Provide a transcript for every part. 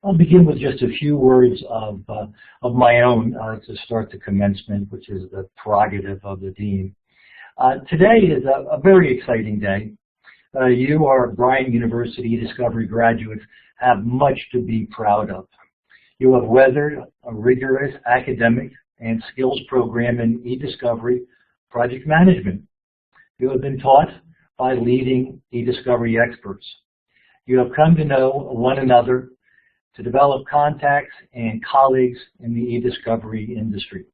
I'll begin with just a few words of my own to start the commencement, which is the prerogative of the dean. Today is a very exciting day. You, our Bryant University eDiscovery graduates, have much to be proud of. You have weathered a rigorous academic and skills program in eDiscovery project management. You have been taught by leading eDiscovery experts. You have come to know one another, to develop contacts and colleagues in the eDiscovery industry.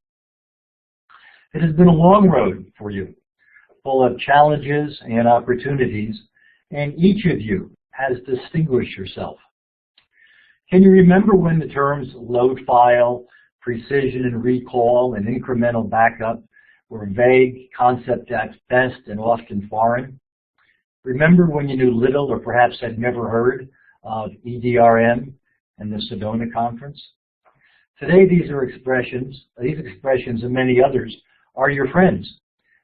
It has been a long road for you, full of challenges and opportunities, and each of you has distinguished yourself. Can you remember when the terms load file, precision and recall, and incremental backup were vague concepts at best and often foreign? Remember when you knew little or perhaps had never heard of EDRM and the Sedona Conference? Today these expressions and many others are your friends,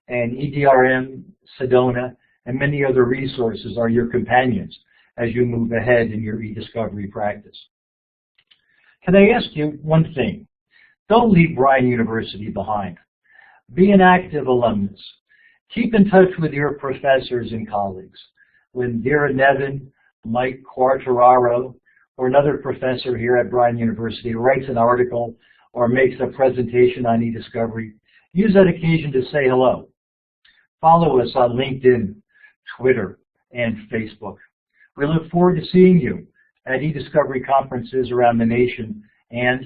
and EDRM, Sedona, and many other resources are your companions as you move ahead in your eDiscovery practice. Can I ask you one thing? Don't leave Bryant University behind. Be an active alumnus. Keep in touch with your professors and colleagues. When Dira Nevin, Mike Quartararo, or another professor here at Bryant University writes an article or makes a presentation on eDiscovery, use that occasion to say hello. Follow us on LinkedIn, Twitter, and Facebook. We look forward to seeing you at eDiscovery conferences around the nation and,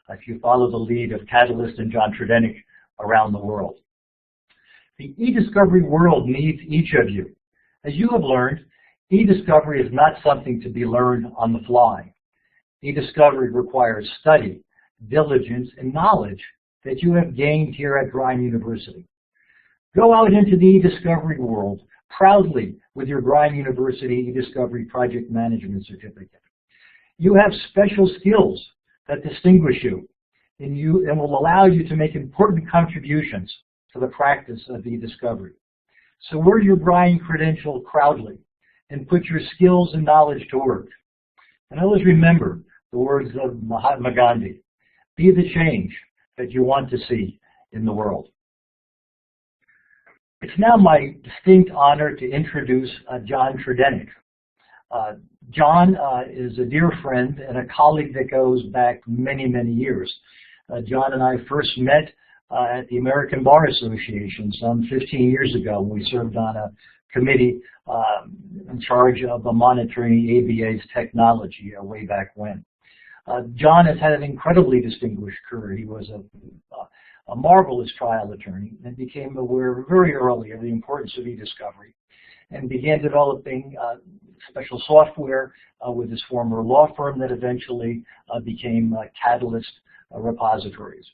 if you follow the lead of Catalyst and John Tredennick, around the world. The eDiscovery world needs each of you. As you have learned, eDiscovery is not something to be learned on the fly. eDiscovery requires study, diligence, and knowledge that you have gained here at Bryant University. Go out into the eDiscovery world proudly with your Bryant University eDiscovery Project Management Certificate. You have special skills that distinguish you and will allow you to make important contributions to the practice of eDiscovery. So wear your Bryant credential proudly and put your skills and knowledge to work. And always remember the words of Mahatma Gandhi: be the change that you want to see in the world. It's now my distinct honor to introduce John Tredennick. John is a dear friend and a colleague that goes back many, many years. John and I first met at the American Bar Association some 15 years ago when we served on a committee in charge of monitoring ABA's technology way back when. John has had an incredibly distinguished career. He was a marvelous trial attorney and became aware very early of the importance of eDiscovery and began developing special software with his former law firm that eventually became Catalyst Repositories.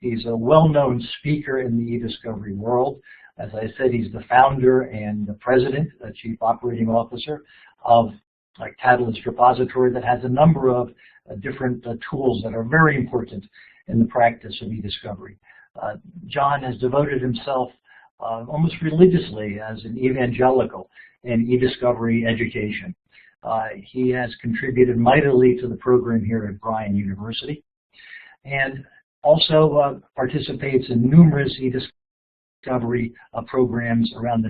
He's a well-known speaker in the eDiscovery world. As I said, he's the founder and the president, chief operating officer of Catalyst Repository that has a number of different tools that are very important in the practice of eDiscovery. John has devoted himself almost religiously as an evangelical in eDiscovery education. He has contributed mightily to the program here at Bryant University and also participates in numerous eDiscovery programs around the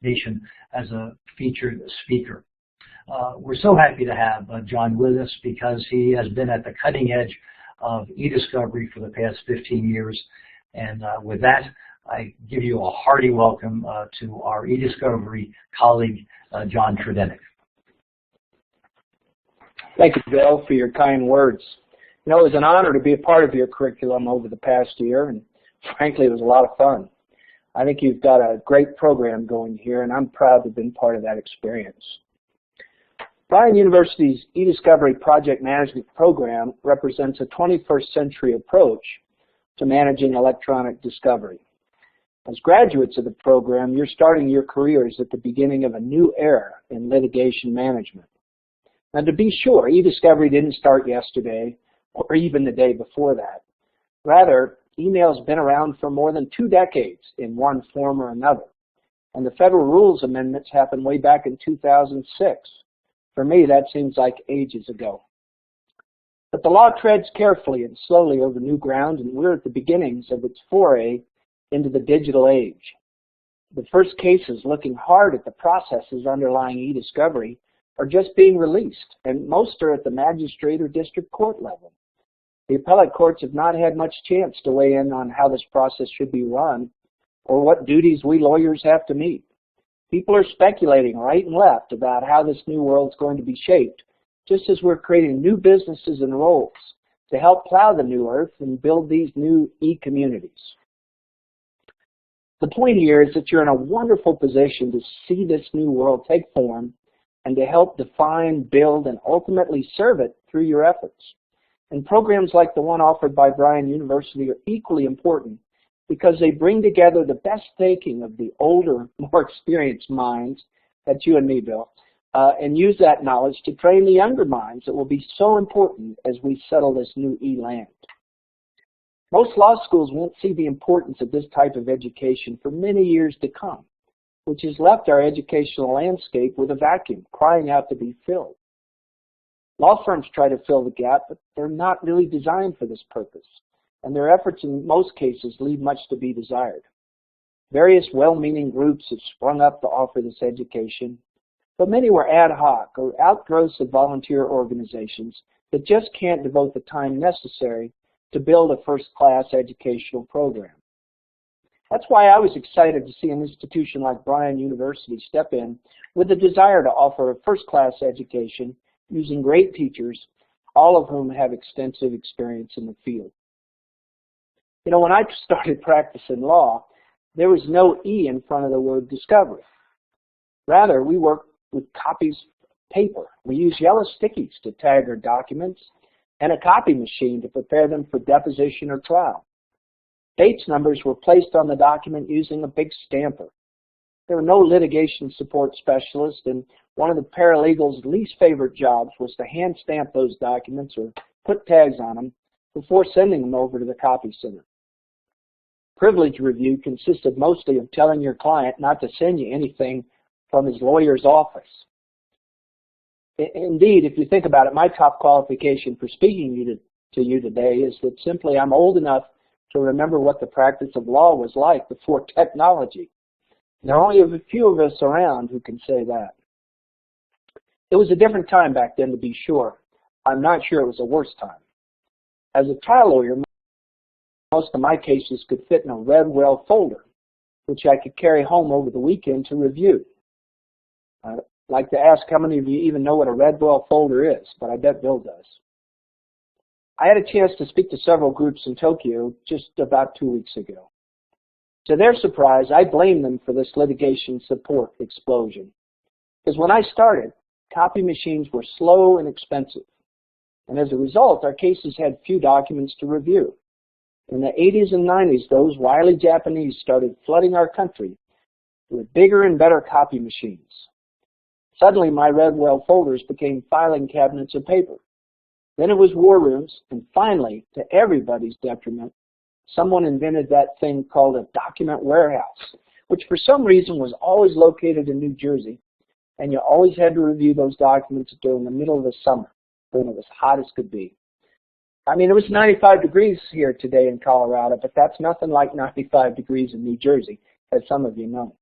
nation as a featured speaker. We're so happy to have John with us because he has been at the cutting edge of eDiscovery for the past 15 years. And with that, I give you a hearty welcome to our eDiscovery colleague, John Tredennick. Thank you, Bill, for your kind words. You know, it was an honor to be a part of your curriculum over the past year, and frankly, it was a lot of fun. I think you've got a great program going here, and I'm proud to have been part of that experience. Bryant University's eDiscovery Project Management Program represents a 21st century approach to managing electronic discovery. As graduates of the program, you're starting your careers at the beginning of a new era in litigation management. Now, to be sure, eDiscovery didn't start yesterday or even the day before that. Rather, email's been around for more than 2 decades in one form or another. And the federal rules amendments happened way back in 2006. For me, that seems like ages ago. But the law treads carefully and slowly over new ground, and we're at the beginnings of its foray into the digital age. The first cases looking hard at the processes underlying e-discovery are just being released, and most are at the magistrate or district court level. The appellate courts have not had much chance to weigh in on how this process should be run or what duties we lawyers have to meet. People are speculating right and left about how this new world's going to be shaped, just as we're creating new businesses and roles to help plow the new earth and build these new e-communities. The point here is that you're in a wonderful position to see this new world take form and to help define, build, and ultimately serve it through your efforts. And programs like the one offered by Bryan University are equally important because they bring together the best thinking of the older, more experienced minds, that's you and me, Bill, and use that knowledge to train the younger minds that will be so important as we settle this new e-land. Most law schools won't see the importance of this type of education for many years to come, which has left our educational landscape with a vacuum, crying out to be filled. Law firms try to fill the gap, but they're not really designed for this purpose, and their efforts in most cases leave much to be desired. Various well-meaning groups have sprung up to offer this education, but many were ad hoc or outgrowths of volunteer organizations that just can't devote the time necessary to build a first-class educational program. That's why I was excited to see an institution like Bryan University step in with the desire to offer a first-class education using great teachers, all of whom have extensive experience in the field. You know, when I started practicing law, there was no E in front of the word discovery. Rather, we worked with copies of paper. We used yellow stickies to tag our documents and a copy machine to prepare them for deposition or trial. Dates numbers were placed on the document using a big stamper. There were no litigation support specialists, and one of the paralegal's least favorite jobs was to hand stamp those documents or put tags on them before sending them over to the copy center. Privilege review consisted mostly of telling your client not to send you anything from his lawyer's office. Indeed, if you think about it, my top qualification for speaking to you today is that simply I'm old enough to remember what the practice of law was like before technology. There are only a few of us around who can say that. It was a different time back then, to be sure. I'm not sure it was a worse time. As a trial lawyer, most of my cases could fit in a Redwell folder, which I could carry home over the weekend to review. I'd like to ask how many of you even know what a Redwell folder is, but I bet Bill does. I had a chance to speak to several groups in Tokyo just about 2 weeks ago. To their surprise, I blamed them for this litigation support explosion. Because when I started, copy machines were slow and expensive. And as a result, our cases had few documents to review. In the 80s and 90s, those wily Japanese started flooding our country with bigger and better copy machines. Suddenly, my Redwell folders became filing cabinets of paper. Then it was war rooms, and finally, to everybody's detriment, someone invented that thing called a document warehouse, which for some reason was always located in New Jersey, and you always had to review those documents during the middle of the summer, when it was hot as could be. I mean, it was 95 degrees here today in Colorado, but that's nothing like 95 degrees in New Jersey, as some of you know.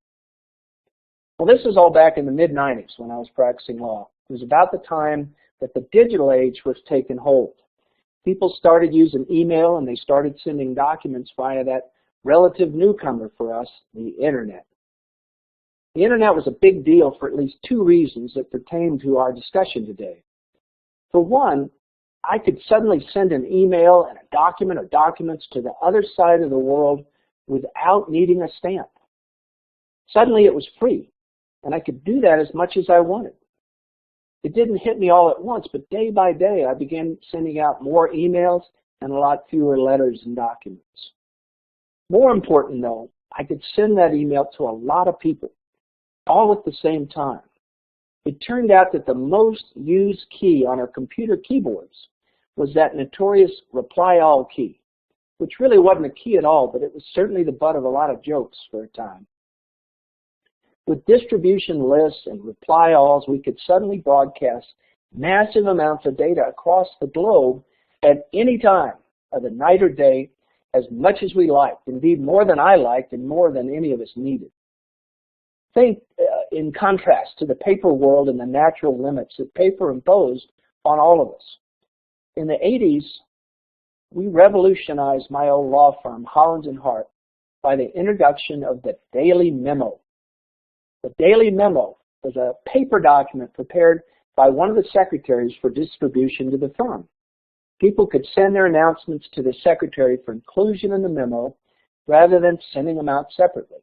Well, this was all back in the mid-90s when I was practicing law. It was about the time that the digital age was taking hold. People started using email, and they started sending documents via that relative newcomer for us, the Internet. The Internet was a big deal for at least two reasons that pertain to our discussion today. For one, I could suddenly send an email and a document or documents to the other side of the world without needing a stamp. Suddenly it was free, and I could do that as much as I wanted. It didn't hit me all at once, but day by day I began sending out more emails and a lot fewer letters and documents. More important though, I could send that email to a lot of people, all at the same time. It turned out that the most used key on our computer keyboards was that notorious reply all key, which really wasn't a key at all, but it was certainly the butt of a lot of jokes for a time. With distribution lists and reply alls, we could suddenly broadcast massive amounts of data across the globe at any time of the night or day as much as we liked, indeed more than I liked and more than any of us needed. Think in contrast to the paper world and the natural limits that paper imposed on all of us. In the 80s, we revolutionized my old law firm, Hollins & Hart, by the introduction of the Daily Memo. The Daily Memo was a paper document prepared by one of the secretaries for distribution to the firm. People could send their announcements to the secretary for inclusion in the memo rather than sending them out separately.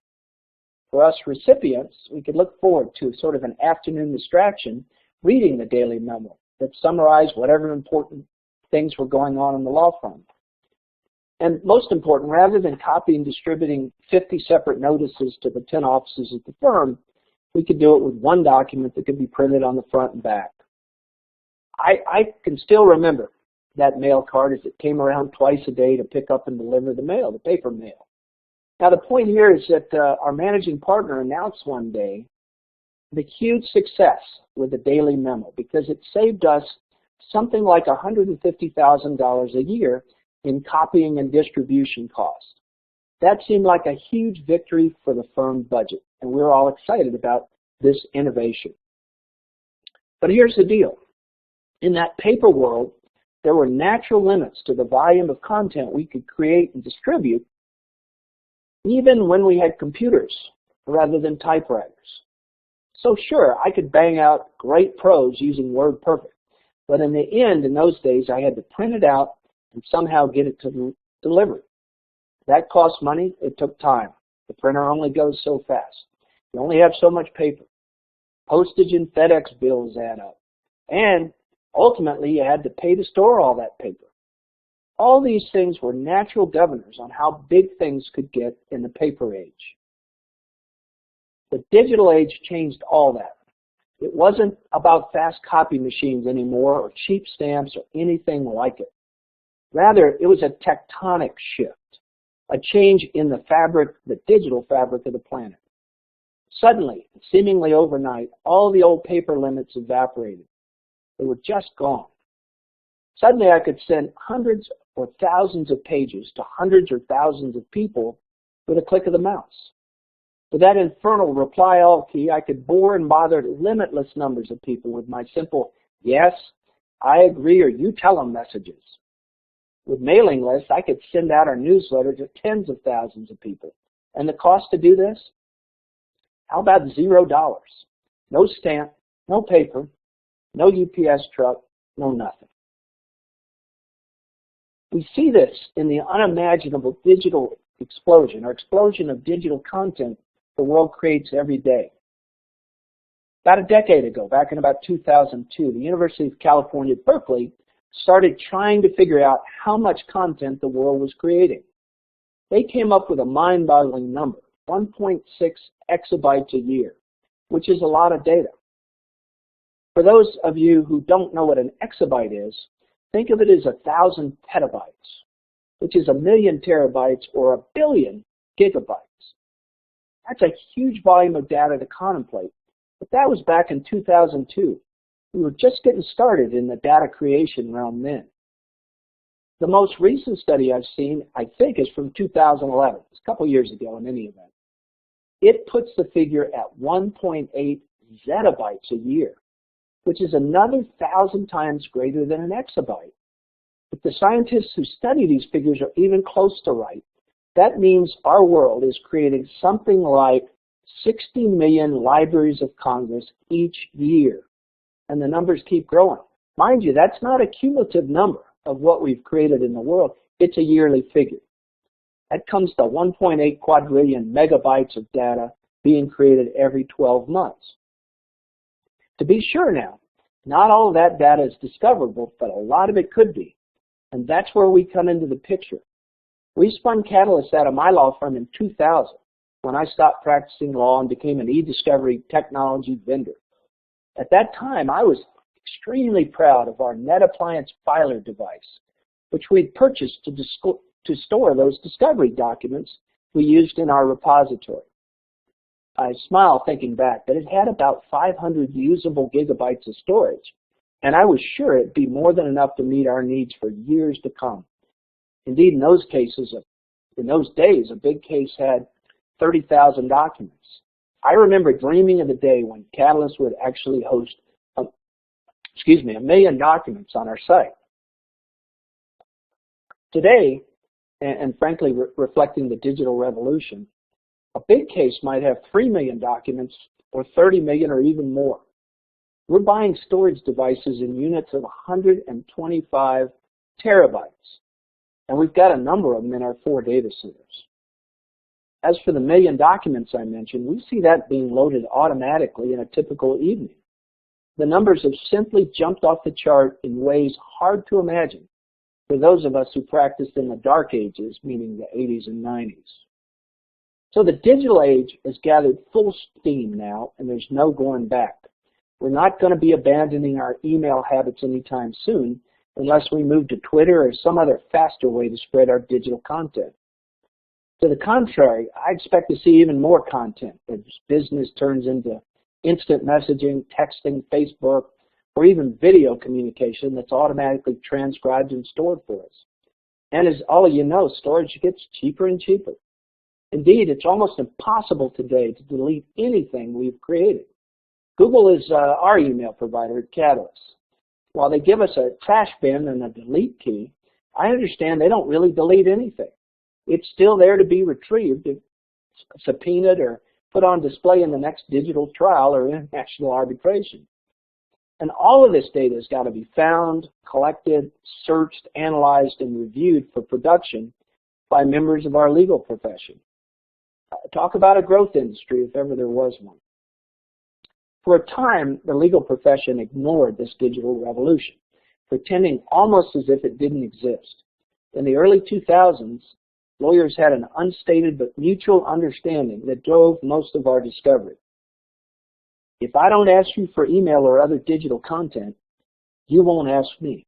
For us recipients, we could look forward to sort of an afternoon distraction reading the Daily Memo that summarized whatever important things were going on in the law firm. And most important, rather than copying and distributing 50 separate notices to the 10 offices at the firm, we could do it with one document that could be printed on the front and back. I can still remember that mail card as it came around twice a day to pick up and deliver the mail, the paper mail. Now the point here is that our managing partner announced one day the huge success with the Daily Memo because it saved us something like $150,000 a year in copying and distribution costs. That seemed like a huge victory for the firm budget, and we were all excited about this innovation. But here's the deal. In that paper world, there were natural limits to the volume of content we could create and distribute, even when we had computers rather than typewriters. So sure, I could bang out great prose using WordPerfect, but in the end, in those days, I had to print it out and somehow get it to the delivery. That cost money, it took time. The printer only goes so fast. You only have so much paper. Postage and FedEx bills add up. And ultimately, you had to pay to store all that paper. All these things were natural governors on how big things could get in the paper age. The digital age changed all that. It wasn't about fast copy machines anymore or cheap stamps or anything like it. Rather, it was a tectonic shift, a change in the fabric, the digital fabric of the planet. Suddenly, seemingly overnight, all the old paper limits evaporated. They were just gone. Suddenly, I could send hundreds or thousands of pages to hundreds or thousands of people with a click of the mouse. With that infernal reply all key, I could bore and bother limitless numbers of people with my simple, yes, I agree, or you tell them messages. With mailing lists, I could send out our newsletter to tens of thousands of people. And the cost to do this? How about $0? No stamp, no paper, no UPS truck, no nothing. We see this in the unimaginable digital explosion, or explosion of digital content the world creates every day. About a decade ago, back in about 2002, the University of California at Berkeley started trying to figure out how much content the world was creating. They came up with a mind-boggling number, 1.6 exabytes a year, which is a lot of data. For those of you who don't know what an exabyte is, think of it as 1,000 petabytes, which is 1,000,000 terabytes or 1,000,000,000 gigabytes. That's a huge volume of data to contemplate, but that was back in 2002. We were just getting started in the data creation realm then. The most recent study I've seen, I think, is from 2011. It's a couple years ago in any event. It puts the figure at 1.8 zettabytes a year, which is another 1,000 times greater than an exabyte. If the scientists who study these figures are even close to right, that means our world is creating something like 60 million libraries of Congress each year. And the numbers keep growing. Mind you, that's not a cumulative number of what we've created in the world. It's a yearly figure. That comes to 1.8 quadrillion megabytes of data being created every 12 months. To be sure now, not all of that data is discoverable, but a lot of it could be. And that's where we come into the picture. We spun Catalyst out of my law firm in 2000 when I stopped practicing law and became an e-discovery technology vendor. At that time, I was extremely proud of our Net Appliance Filer device, which we'd purchased to store those discovery documents we used in our repository. I smile thinking back, but it had about 500 usable gigabytes of storage, and I was sure it'd be more than enough to meet our needs for years to come. Indeed, in those days, a big case had 30,000 documents. I remember dreaming of the day when Catalyst would actually host a million documents on our site. Today, and frankly reflecting the digital revolution, a big case might have 3 million documents or 30 million or even more. We're buying storage devices in units of 125 terabytes, and we've got a number of them in our 4 data centers. As for the million documents I mentioned, we see that being loaded automatically in a typical evening. The numbers have simply jumped off the chart in ways hard to imagine for those of us who practiced in the dark ages, meaning the 80s and 90s. So the digital age has gathered full steam now, and there's no going back. We're not going to be abandoning our email habits anytime soon unless we move to Twitter or some other faster way to spread our digital content. To the contrary, I expect to see even more content as business turns into instant messaging, texting, Facebook, or even video communication that's automatically transcribed and stored for us. And as all of you know, storage gets cheaper and cheaper. Indeed, it's almost impossible today to delete anything we've created. Google is our email provider at Catalyst. While they give us a trash bin and a delete key, I understand they don't really delete anything. It's still there to be retrieved, subpoenaed, or put on display in the next digital trial or international arbitration. And all of this data has got to be found, collected, searched, analyzed, and reviewed for production by members of our legal profession. Talk about a growth industry if ever there was one. For a time, the legal profession ignored this digital revolution, pretending almost as if it didn't exist. In the early 2000s, lawyers had an unstated but mutual understanding that drove most of our discovery. If I don't ask you for email or other digital content, you won't ask me.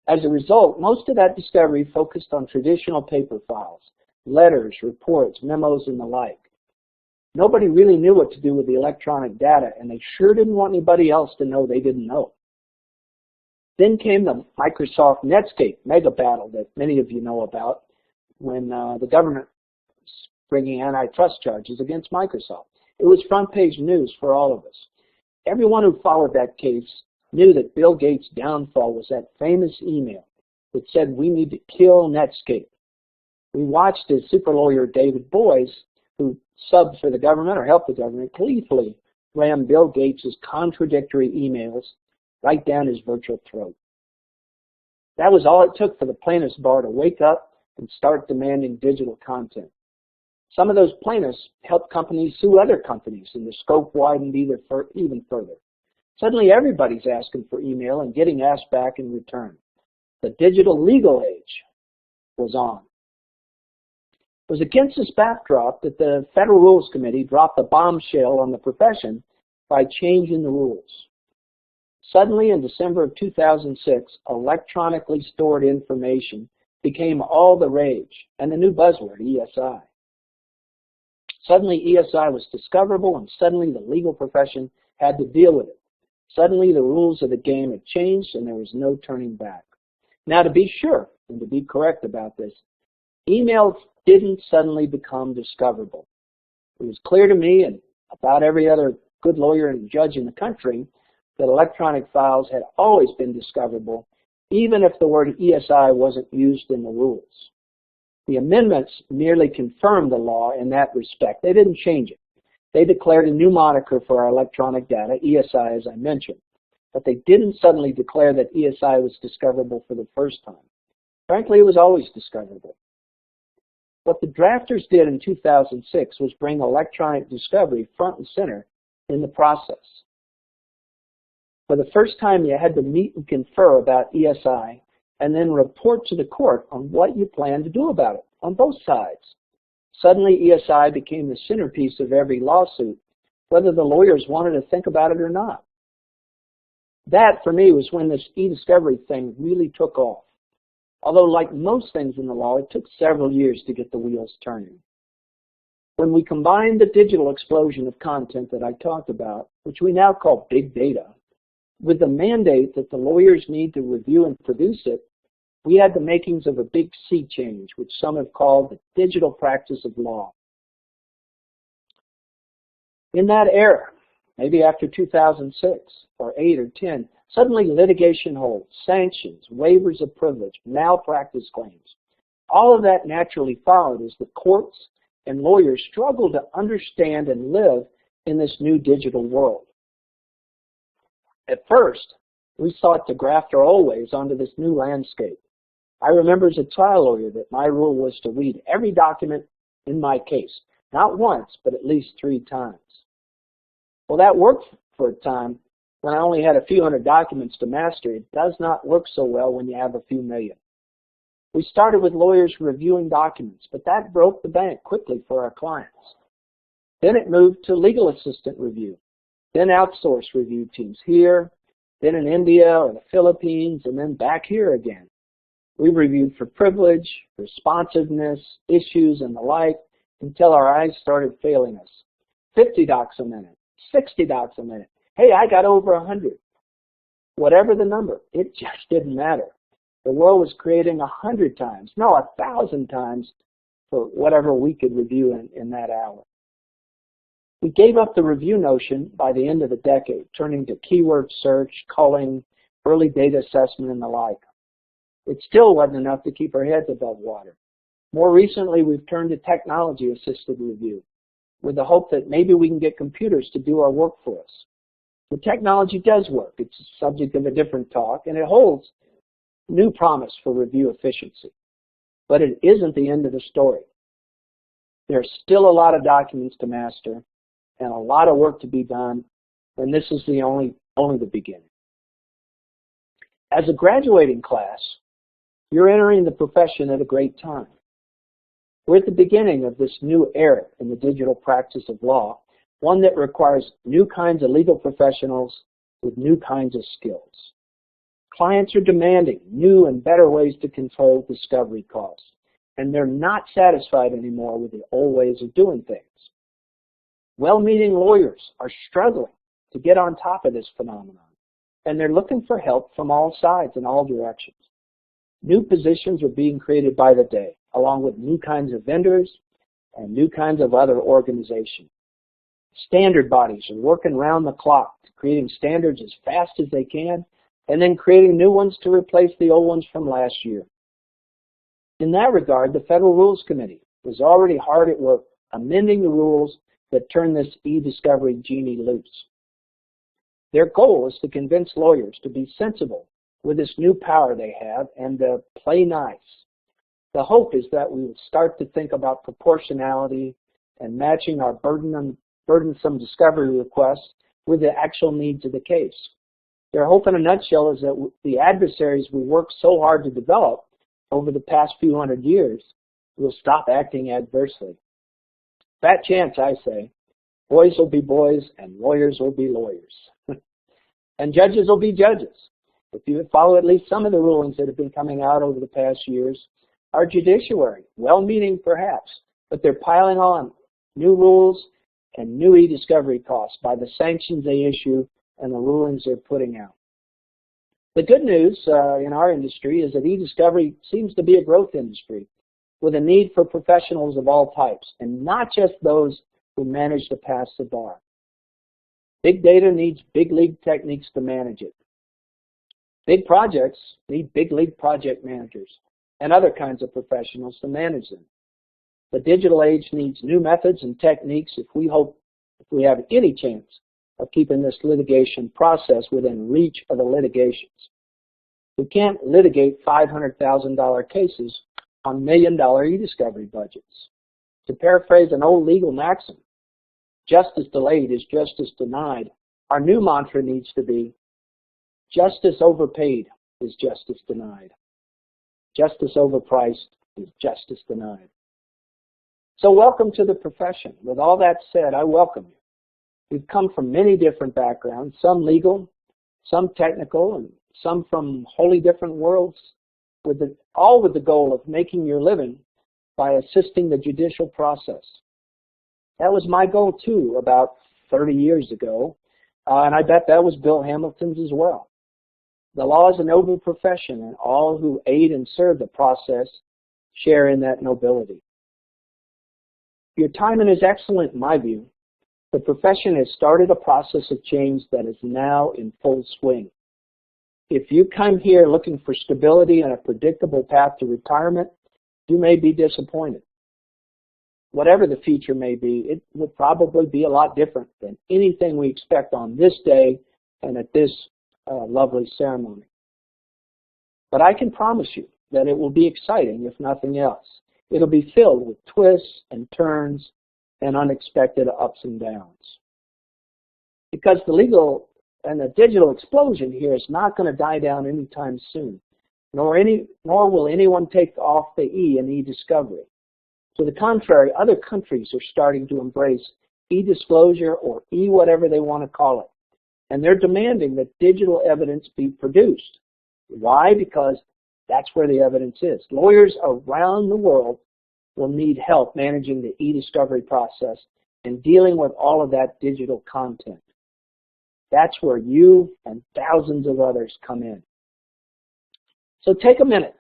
As a result, most of that discovery focused on traditional paper files, letters, reports, memos, and the like. Nobody really knew what to do with the electronic data, and they sure didn't want anybody else to know they didn't know. Then came the Microsoft Netscape mega battle that many of you know about, when the government was bringing antitrust charges against Microsoft. It was front page news for all of us. Everyone who followed that case knew that Bill Gates' downfall was that famous email that said we need to kill Netscape. We watched as super lawyer David Boies, who subbed for the government or helped the government, gleefully ram Bill Gates' contradictory emails right down his virtual throat. That was all it took for the plaintiffs' bar to wake up and start demanding digital content. Some of those plaintiffs helped companies sue other companies, and the scope widened even further. Suddenly everybody's asking for email and getting asked back in return. The digital legal age was on. It was against this backdrop that the Federal Rules Committee dropped the bombshell on the profession by changing the rules. Suddenly, in December of 2006, electronically stored information became all the rage, and the new buzzword, ESI. Suddenly, ESI was discoverable, and suddenly the legal profession had to deal with it. Suddenly, the rules of the game had changed, and there was no turning back. Now, to be sure, and to be correct about this, emails didn't suddenly become discoverable. It was clear to me, and about every other good lawyer and judge in the country, that electronic files had always been discoverable, even if the word ESI wasn't used in the rules. The amendments merely confirmed the law in that respect. They didn't change it. They declared a new moniker for our electronic data, ESI, as I mentioned. But they didn't suddenly declare that ESI was discoverable for the first time. Frankly, it was always discoverable. What the drafters did in 2006 was bring electronic discovery front and center in the process. For the first time, you had to meet and confer about ESI and then report to the court on what you plan to do about it on both sides. Suddenly, ESI became the centerpiece of every lawsuit, whether the lawyers wanted to think about it or not. That, for me, was when this e-discovery thing really took off. Although, like most things in the law, it took several years to get the wheels turning. When we combined the digital explosion of content that I talked about, which we now call big data, with the mandate that the lawyers need to review and produce it, we had the makings of a big sea change, which some have called the digital practice of law. In that era, maybe after 2006 or 8 or 10, suddenly litigation holds, sanctions, waivers of privilege, malpractice claims. All of that naturally followed as the courts and lawyers struggled to understand and live in this new digital world. At first, we sought to graft our old ways onto this new landscape. I remember as a trial lawyer that my rule was to read every document in my case, not once, but at least 3 times. Well, that worked for a time when I only had a few hundred documents to master. It does not work so well when you have a few million. We started with lawyers reviewing documents, but that broke the bank quickly for our clients. Then it moved to legal assistant review, then outsource review teams here, then in India or the Philippines, and then back here again. We reviewed for privilege, responsiveness, issues, and the like until our eyes started failing us. 50 docs a minute, 60 docs a minute. Hey, I got over 100. Whatever the number, it just didn't matter. The world was creating 100 times, no, 1,000 times for whatever we could review in that hour. We gave up the review notion by the end of the decade, turning to keyword search, culling, early data assessment, and the like. It still wasn't enough to keep our heads above water. More recently, we've turned to technology-assisted review with the hope that maybe we can get computers to do our work for us. The technology does work. It's a subject of a different talk, and it holds new promise for review efficiency. But it isn't the end of the story. There's still a lot of documents to master and a lot of work to be done, and this is only the beginning. As a graduating class, you're entering the profession at a great time. We're at the beginning of this new era in the digital practice of law, one that requires new kinds of legal professionals with new kinds of skills. Clients are demanding new and better ways to control discovery costs, and they're not satisfied anymore with the old ways of doing things. Well-meaning lawyers are struggling to get on top of this phenomenon, and they're looking for help from all sides and all directions. New positions are being created by the day, along with new kinds of vendors and new kinds of other organizations. Standard bodies are working round the clock, creating standards as fast as they can, and then creating new ones to replace the old ones from last year. In that regard, the Federal Rules Committee is already hard at work amending the rules that turn this e-discovery genie loose. Their goal is to convince lawyers to be sensible with this new power they have and to play nice. The hope is that we will start to think about proportionality and matching our burdensome discovery requests with the actual needs of the case. Their hope in a nutshell is that the adversaries we worked so hard to develop over the past few hundred years will stop acting adversely. Fat chance, I say. Boys will be boys and lawyers will be lawyers. And judges will be judges. If you follow at least some of the rulings that have been coming out over the past years, our judiciary, well-meaning perhaps, but they're piling on new rules and new e-discovery costs by the sanctions they issue and the rulings they're putting out. The good news in our industry is that e-discovery seems to be a growth industry with a need for professionals of all types, and not just those who manage to pass the bar. Big data needs big league techniques to manage it. Big projects need big league project managers and other kinds of professionals to manage them. The digital age needs new methods and techniques if we have any chance of keeping this litigation process within reach of the litigations. We can't litigate $500,000 cases on $1 million e-discovery budgets. To paraphrase an old legal maxim, justice delayed is justice denied. Our new mantra needs to be, justice overpaid is justice denied. Justice overpriced is justice denied. So welcome to the profession. With all that said, I welcome you. We've come from many different backgrounds, some legal, some technical, and some from wholly different worlds, all with the goal of making your living by assisting the judicial process. That was my goal too about 30 years ago. And I bet that was Bill Hamilton's as well. The law is a noble profession, and all who aid and serve the process share in that nobility. Your timing is excellent in my view. The profession has started a process of change that is now in full swing. If you come here looking for stability and a predictable path to retirement, you may be disappointed. Whatever the future may be, it will probably be a lot different than anything we expect on this day and at this lovely ceremony. But I can promise you that it will be exciting, if nothing else. It'll be filled with twists and turns and unexpected ups and downs. Because the legal and the digital explosion here is not going to die down anytime soon, nor will anyone take off the E in e-discovery. To the contrary, other countries are starting to embrace e-disclosure or e-whatever they want to call it. And they're demanding that digital evidence be produced. Why? Because that's where the evidence is. Lawyers around the world will need help managing the e-discovery process and dealing with all of that digital content. That's where you and thousands of others come in. So take a minute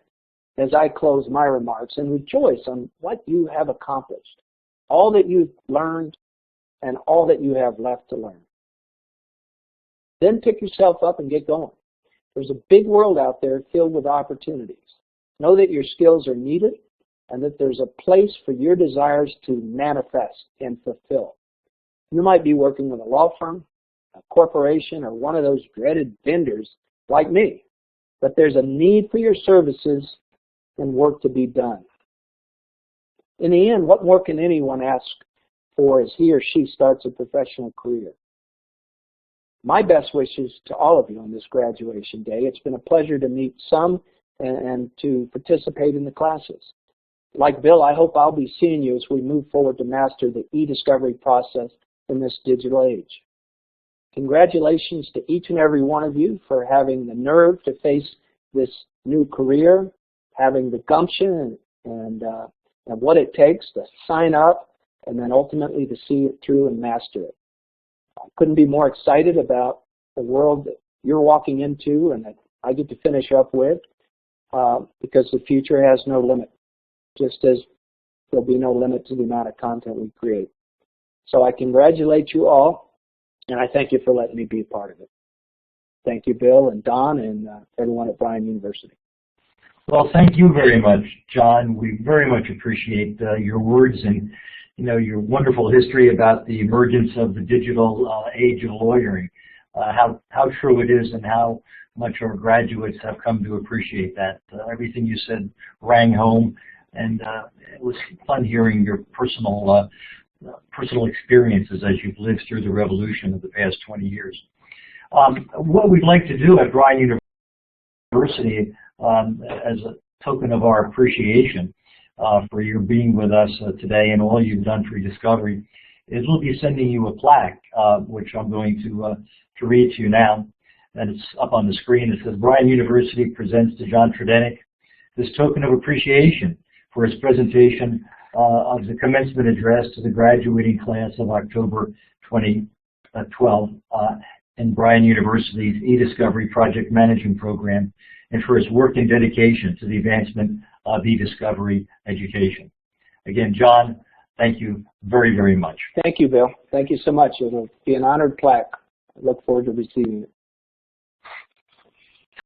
as I close my remarks and rejoice on what you have accomplished, all that you've learned and all that you have left to learn. Then pick yourself up and get going. There's a big world out there filled with opportunities. Know that your skills are needed and that there's a place for your desires to manifest and fulfill. You might be working with a law firm, a corporation, or one of those dreaded vendors like me, but there's a need for your services and work to be done. In the end, what more can anyone ask for as he or she starts a professional career? My best wishes to all of you on this graduation day. It's been a pleasure to meet some and to participate in the classes. Like Bill, I hope I'll be seeing you as we move forward to master the e-discovery process in this digital age. Congratulations to each and every one of you for having the nerve to face this new career, having the gumption and what it takes to sign up and then ultimately to see it through and master it. I couldn't be more excited about the world that you're walking into and that I get to finish up with because the future has no limit, just as there'll be no limit to the amount of content we create. So I congratulate you all, and I thank you for letting me be a part of it. Thank you, Bill and Don and everyone at Bryan University. Well, thank you very much, John. We very much appreciate your words and your wonderful history about the emergence of the digital age of lawyering. How true it is and how much our graduates have come to appreciate that. Everything you said rang home, and it was fun hearing your personal experiences as you've lived through the revolution of the past 20 years. What we'd like to do at Bryan University as a token of our appreciation for your being with us today and all you've done for e-discovery is we'll be sending you a plaque, which I'm going to read to you now. And it's up on the screen. It says, Bryan University presents to John Tredennick this token of appreciation for his presentation of the commencement address to the graduating class of October 2012 in Bryan University's e-discovery project management program, and for his work and dedication to the advancement of e-discovery education. Again, John, thank you very, very much. Thank you, Bill. Thank you so much. It'll be an honored plaque. I look forward to receiving it.